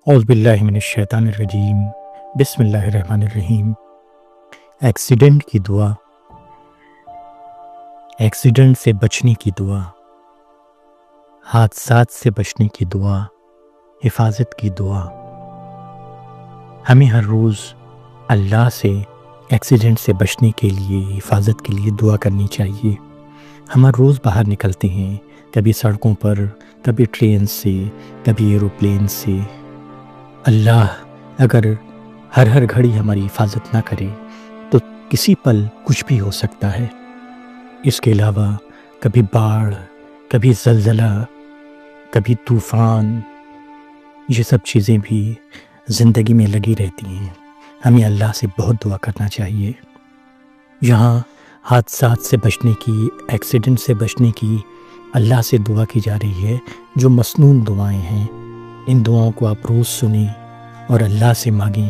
اعوذ باللہ من الشیطان الرجیم، بسم اللہ الرحمن الرحیم۔ ایکسیڈنٹ کی دعا، ایکسیڈنٹ سے بچنے کی دعا، حادثات سے بچنے کی دعا، حفاظت کی دعا۔ ہمیں ہر روز اللہ سے ایکسیڈنٹ سے بچنے کے لیے، حفاظت کے لیے دعا کرنی چاہیے۔ ہم ہر روز باہر نکلتے ہیں، کبھی سڑکوں پر، کبھی ٹرین سے، کبھی ایروپلین سے۔ اللہ اگر ہر گھڑی ہماری حفاظت نہ کرے تو کسی پل کچھ بھی ہو سکتا ہے۔ اس کے علاوہ کبھی باڑھ، کبھی زلزلہ، کبھی طوفان، یہ سب چیزیں بھی زندگی میں لگی رہتی ہیں۔ ہمیں اللہ سے بہت دعا کرنا چاہیے۔ یہاں حادثات سے بچنے کی، ایکسیڈنٹ سے بچنے کی اللہ سے دعا کی جا رہی ہے، جو مسنون دعائیں ہیں۔ ان دعاؤں کو آپ روز سنیں اور اللہ سے مانگیں،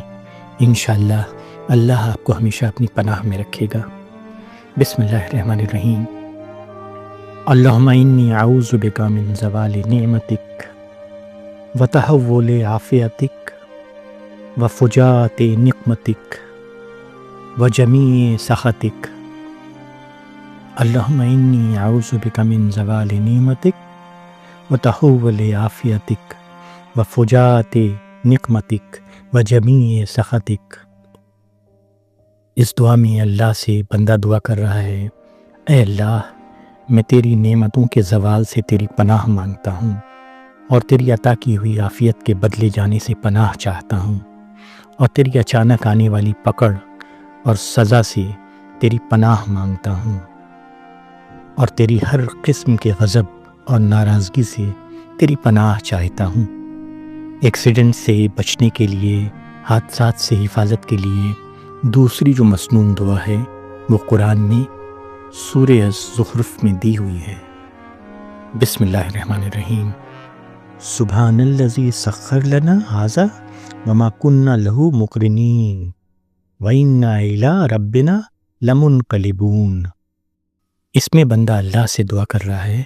انشاءاللہ اللہ آپ کو ہمیشہ اپنی پناہ میں رکھے گا۔ بسم اللہ الرحمن الرحیم۔ اللہم انی اعوذ بک من زوال نعمتک وتحول عافیتک وفجاءۃ نقمتک وجمیع سخطک۔ اللہم انی اعوذ بک من زوال نعمتک وتحول عافیتک وفجاءۃ نقمتک وجمیع سخطک۔ اس دعا میں اللہ سے بندہ دعا کر رہا ہے، اے اللہ، میں تیری نعمتوں کے زوال سے تیری پناہ مانگتا ہوں، اور تیری عطا کی ہوئی عافیت کے بدلے جانے سے پناہ چاہتا ہوں، اور تیری اچانک آنے والی پکڑ اور سزا سے تیری پناہ مانگتا ہوں، اور تیری ہر قسم کے غضب اور ناراضگی سے تیری پناہ چاہتا ہوں۔ ایکسیڈنٹ سے بچنے کے لیے، حادثات سے حفاظت کے لیے دوسری جو مسنون دعا ہے وہ قرآن میں سورہ الزخرف میں دی ہوئی ہے۔ بسم اللہ الرحمن الرحیم۔ سبحان الذی سخر لنا ھذا وما کنا لہ مقرنین وإنا الی ربنا لمنقلبون۔ اس میں بندہ اللہ سے دعا کر رہا ہے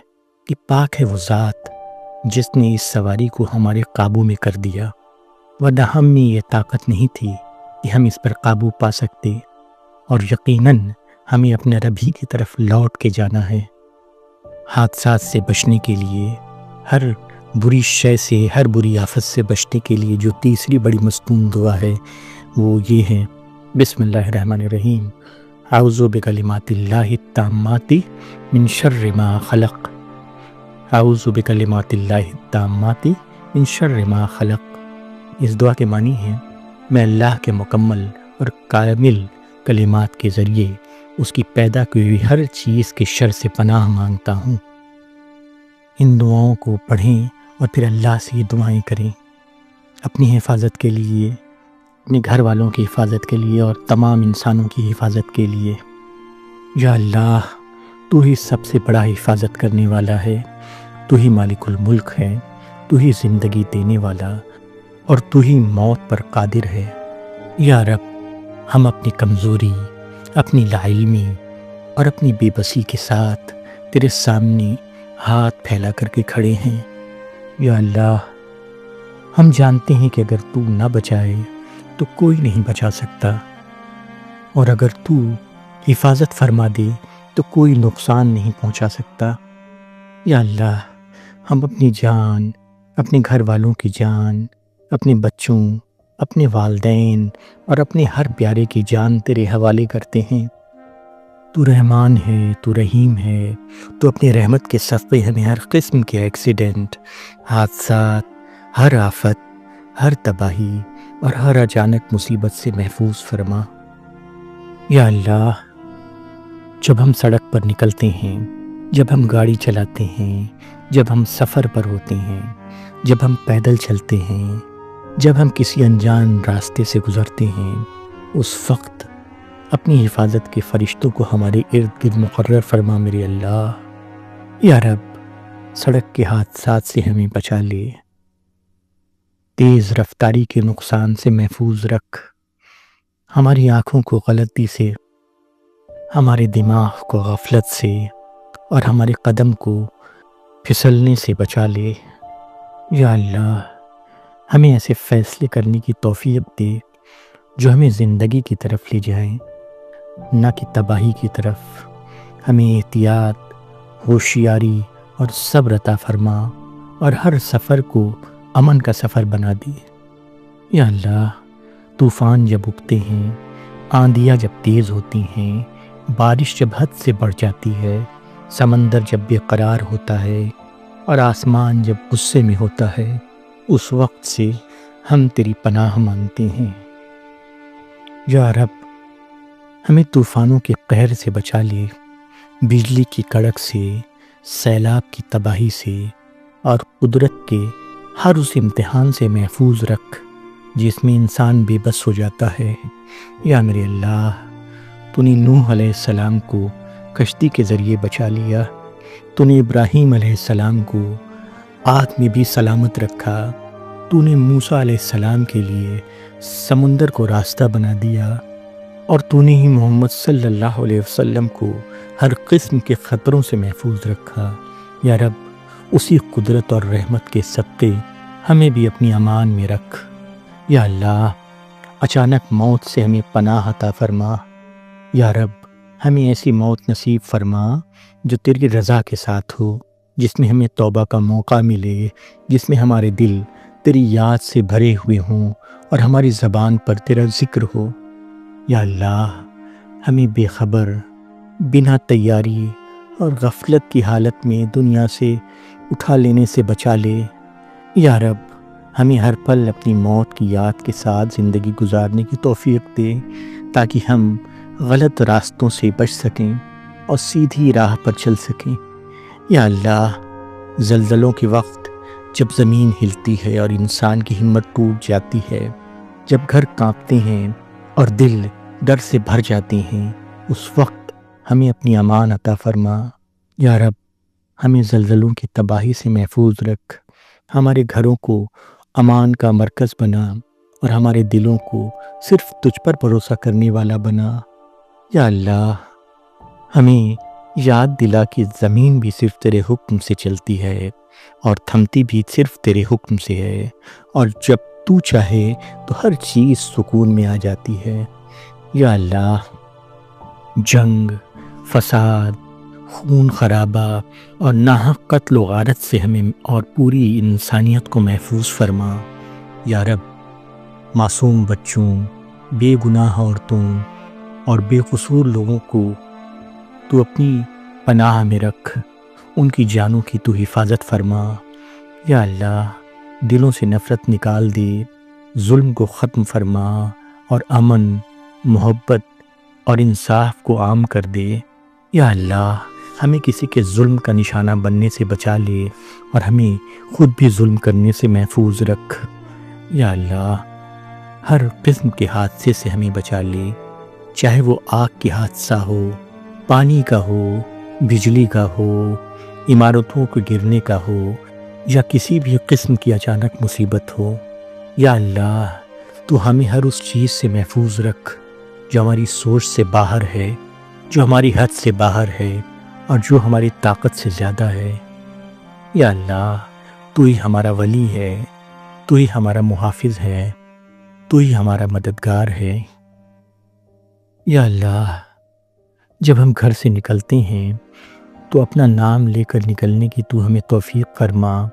کہ پاک ہے وہ ذات جس نے اس سواری کو ہمارے قابو میں کر دیا، ورنہ ہم میں یہ طاقت نہیں تھی کہ ہم اس پر قابو پا سکتے، اور یقیناً ہمیں اپنے رب ہی کی طرف لوٹ کے جانا ہے۔ حادثات سے بچنے کے لیے، ہر بری شے سے، ہر بری آفت سے بچنے کے لیے جو تیسری بڑی مسنون دعا ہے وہ یہ ہے، بسم اللہ الرحمن الرحیم۔ اعوذ بکلمات اللہ التامات من شر ما خلق۔ اعوذ بکلمات اللہ التامات من شر ما خلق۔ اس دعا کے معنی ہے، میں اللہ کے مکمل اور کامل کلمات کے ذریعے اس کی پیدا کی ہوئی ہر چیز کے شر سے پناہ مانگتا ہوں۔ ان دعاؤں کو پڑھیں اور پھر اللہ سے یہ دعائیں کریں، اپنی حفاظت کے لیے، اپنے گھر والوں کی حفاظت کے لیے، اور تمام انسانوں کی حفاظت کے لیے۔ یا اللہ، تو ہی سب سے بڑا حفاظت کرنے والا ہے، تو ہی مالک الملک ہے، تو ہی زندگی دینے والا، اور تو ہی موت پر قادر ہے۔ یا رب، ہم اپنی کمزوری، اپنی لاعلمی اور اپنی بے بسی کے ساتھ تیرے سامنے ہاتھ پھیلا کر کے کھڑے ہیں۔ یا اللہ، ہم جانتے ہیں کہ اگر تو نہ بچائے تو کوئی نہیں بچا سکتا، اور اگر تو حفاظت فرما دے تو کوئی نقصان نہیں پہنچا سکتا۔ یا اللہ، ہم اپنی جان، اپنے گھر والوں کی جان، اپنے بچوں، اپنے والدین اور اپنے ہر پیارے کی جان تیرے حوالے کرتے ہیں۔ تو رحمان ہے، تو رحیم ہے، تو اپنی رحمت کے صفحے ہمیں ہر قسم کے ایکسیڈنٹ، حادثات، ہر آفت، ہر تباہی اور ہر اچانک مصیبت سے محفوظ فرما۔ یا اللہ، جب ہم سڑک پر نکلتے ہیں، جب ہم گاڑی چلاتے ہیں، جب ہم سفر پر ہوتے ہیں، جب ہم پیدل چلتے ہیں، جب ہم کسی انجان راستے سے گزرتے ہیں، اس وقت اپنی حفاظت کے فرشتوں کو ہمارے ارد گرد مقرر فرما میرے اللہ۔ یا رب، سڑک کے حادثات سے ہمیں بچا لے، تیز رفتاری کے نقصان سے محفوظ رکھ، ہماری آنکھوں کو غلطی سے، ہمارے دماغ کو غفلت سے، اور ہمارے قدم کو پھسلنے سے بچا لے۔ یا اللہ، ہمیں ایسے فیصلے کرنے کی توفیق دے جو ہمیں زندگی کی طرف لے جائیں، نہ کہ تباہی کی طرف۔ ہمیں احتیاط، ہوشیاری اور صبر عطا فرما، اور ہر سفر کو امن کا سفر بنا دے۔ یا اللہ، طوفان جب اٹھتے ہیں، آندھیاں جب تیز ہوتی ہیں، بارش جب حد سے بڑھ جاتی ہے، سمندر جب بے قرار ہوتا ہے، اور آسمان جب غصے میں ہوتا ہے، اس وقت سے ہم تیری پناہ مانگتے ہیں۔ یا رب، ہمیں طوفانوں کے قہر سے بچا لے، بجلی کی کڑک سے، سیلاب کی تباہی سے، اور قدرت کے ہر اس امتحان سے محفوظ رکھ جس میں انسان بے بس ہو جاتا ہے۔ یا میرے اللہ، تو نے نوح علیہ السلام کو کشتی کے ذریعے بچا لیا، تو نے ابراہیم علیہ السلام کو آگ میں بھی سلامت رکھا، تو نے موسیٰ علیہ السلام کے لیے سمندر کو راستہ بنا دیا، اور تو نے ہی محمد صلی اللہ علیہ وسلم کو ہر قسم کے خطروں سے محفوظ رکھا۔ یا رب، اسی قدرت اور رحمت کے صدقے ہمیں بھی اپنی امان میں رکھ۔ یا اللہ، اچانک موت سے ہمیں پناہ عطا فرما۔ یا رب، ہمیں ایسی موت نصیب فرما جو تیری رضا کے ساتھ ہو، جس میں ہمیں توبہ کا موقع ملے، جس میں ہمارے دل تیری یاد سے بھرے ہوئے ہوں اور ہماری زبان پر تیرا ذکر ہو۔ یا اللہ، ہمیں بے خبر، بنا تیاری اور غفلت کی حالت میں دنیا سے اٹھا لینے سے بچا لے۔ یا رب، ہمیں ہر پل اپنی موت کی یاد کے ساتھ زندگی گزارنے کی توفیق دے، تاکہ ہم غلط راستوں سے بچ سکیں اور سیدھی راہ پر چل سکیں۔ یا اللہ، زلزلوں کے وقت جب زمین ہلتی ہے اور انسان کی ہمت ٹوٹ جاتی ہے، جب گھر کانپتے ہیں اور دل ڈر سے بھر جاتے ہیں، اس وقت ہمیں اپنی امان عطا فرما۔ یا رب، ہمیں زلزلوں کی تباہی سے محفوظ رکھ، ہمارے گھروں کو امان کا مرکز بنا، اور ہمارے دلوں کو صرف تجھ پر بھروسہ کرنے والا بنا۔ یا اللہ، ہمیں یاد دلا کہ زمین بھی صرف تیرے حکم سے چلتی ہے، اور تھمتی بھی صرف تیرے حکم سے ہے، اور جب تو چاہے تو ہر چیز سکون میں آ جاتی ہے۔ یا اللہ، جنگ، فساد، خون خرابہ اور ناحق قتل و غارت سے ہمیں اور پوری انسانیت کو محفوظ فرما۔ یا رب، معصوم بچوں، بے گناہ عورتوں اور بے قصور لوگوں کو تو اپنی پناہ میں رکھ، ان کی جانوں کی تو حفاظت فرما۔ یا اللہ، دلوں سے نفرت نکال دے، ظلم کو ختم فرما، اور امن، محبت اور انصاف کو عام کر دے۔ یا اللہ، ہمیں کسی کے ظلم کا نشانہ بننے سے بچا لے، اور ہمیں خود بھی ظلم کرنے سے محفوظ رکھ۔ یا اللہ، ہر قسم کے حادثے سے ہمیں بچا لے، چاہے وہ آگ کے حادثہ ہو، پانی کا ہو، بجلی کا ہو، عمارتوں کے گرنے کا ہو، یا کسی بھی قسم کی اچانک مصیبت ہو۔ یا اللہ، تو ہمیں ہر اس چیز سے محفوظ رکھ جو ہماری سوچ سے باہر ہے، جو ہماری حد سے باہر ہے، اور جو ہماری طاقت سے زیادہ ہے۔ یا اللہ، تو ہی ہمارا ولی ہے، تو ہی ہمارا محافظ ہے، تو ہی ہمارا مددگار ہے۔ یا اللہ، جب ہم گھر سے نکلتے ہیں تو اپنا نام لے کر نکلنے کی تو ہمیں توفیق فرما،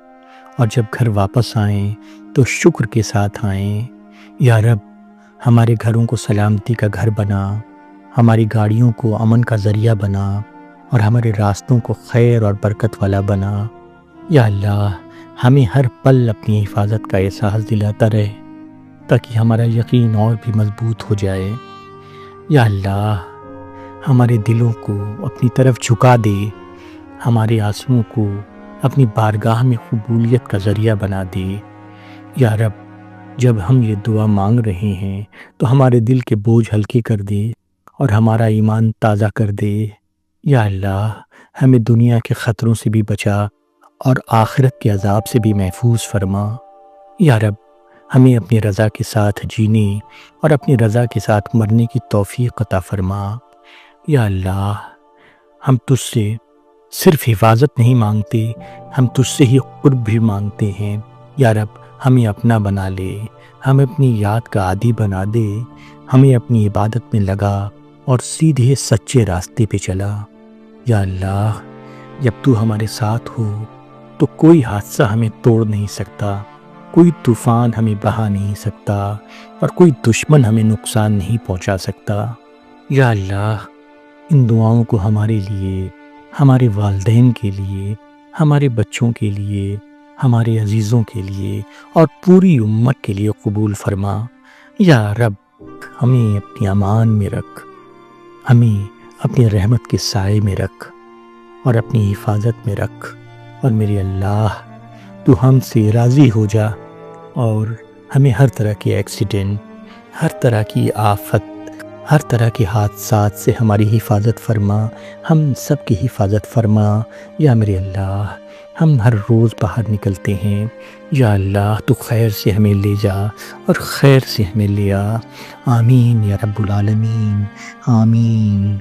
اور جب گھر واپس آئیں تو شکر کے ساتھ آئیں۔ یا رب، ہمارے گھروں کو سلامتی کا گھر بنا، ہماری گاڑیوں کو امن کا ذریعہ بنا، اور ہمارے راستوں کو خیر اور برکت والا بنا۔ یا اللہ، ہمیں ہر پل اپنی حفاظت کا احساس دلاتا رہے، تاکہ ہمارا یقین اور بھی مضبوط ہو جائے۔ یا اللہ، ہمارے دلوں کو اپنی طرف جھکا دے، ہمارے آنسوؤں کو اپنی بارگاہ میں قبولیت کا ذریعہ بنا دے۔ یا رب، جب ہم یہ دعا مانگ رہے ہیں تو ہمارے دل کے بوجھ ہلکے کر دے، اور ہمارا ایمان تازہ کر دے۔ یا اللہ، ہمیں دنیا کے خطروں سے بھی بچا، اور آخرت کے عذاب سے بھی محفوظ فرما۔ یا رب، ہمیں اپنی رضا کے ساتھ جینے اور اپنی رضا کے ساتھ مرنے کی توفیق عطا فرما۔ یا اللہ، ہم تجھ سے صرف حفاظت نہیں مانگتے، ہم تجھ سے ہی قرب بھی مانگتے ہیں۔ یا رب، ہمیں اپنا بنا لے، ہمیں اپنی یاد کا عادی بنا دے، ہمیں اپنی عبادت میں لگا اور سیدھے سچے راستے پہ چلا۔ یا اللہ، جب تو ہمارے ساتھ ہو تو کوئی حادثہ ہمیں توڑ نہیں سکتا، کوئی طوفان ہمیں بہا نہیں سکتا، اور کوئی دشمن ہمیں نقصان نہیں پہنچا سکتا۔ یا اللہ، ان دعاؤں کو ہمارے لیے، ہمارے والدین کے لیے، ہمارے بچوں کے لیے، ہمارے عزیزوں کے لیے اور پوری امت کے لیے قبول فرما۔ یا رب، ہمیں اپنی امان میں رکھ، ہمیں اپنی رحمت کے سائے میں رکھ اور اپنی حفاظت میں رکھ، اور میرے اللہ تو ہم سے راضی ہو جا اور ہمیں ہر طرح کے ایکسیڈنٹ، ہر طرح کی آفت، ہر طرح کے حادثات سے ہماری حفاظت فرما، ہم سب کی حفاظت فرما۔ یا میرے اللہ، ہم ہر روز باہر نکلتے ہیں، یا اللہ تو خیر سے ہمیں لے جا اور خیر سے ہمیں لے آ۔ آمین یا رب العالمین، آمین۔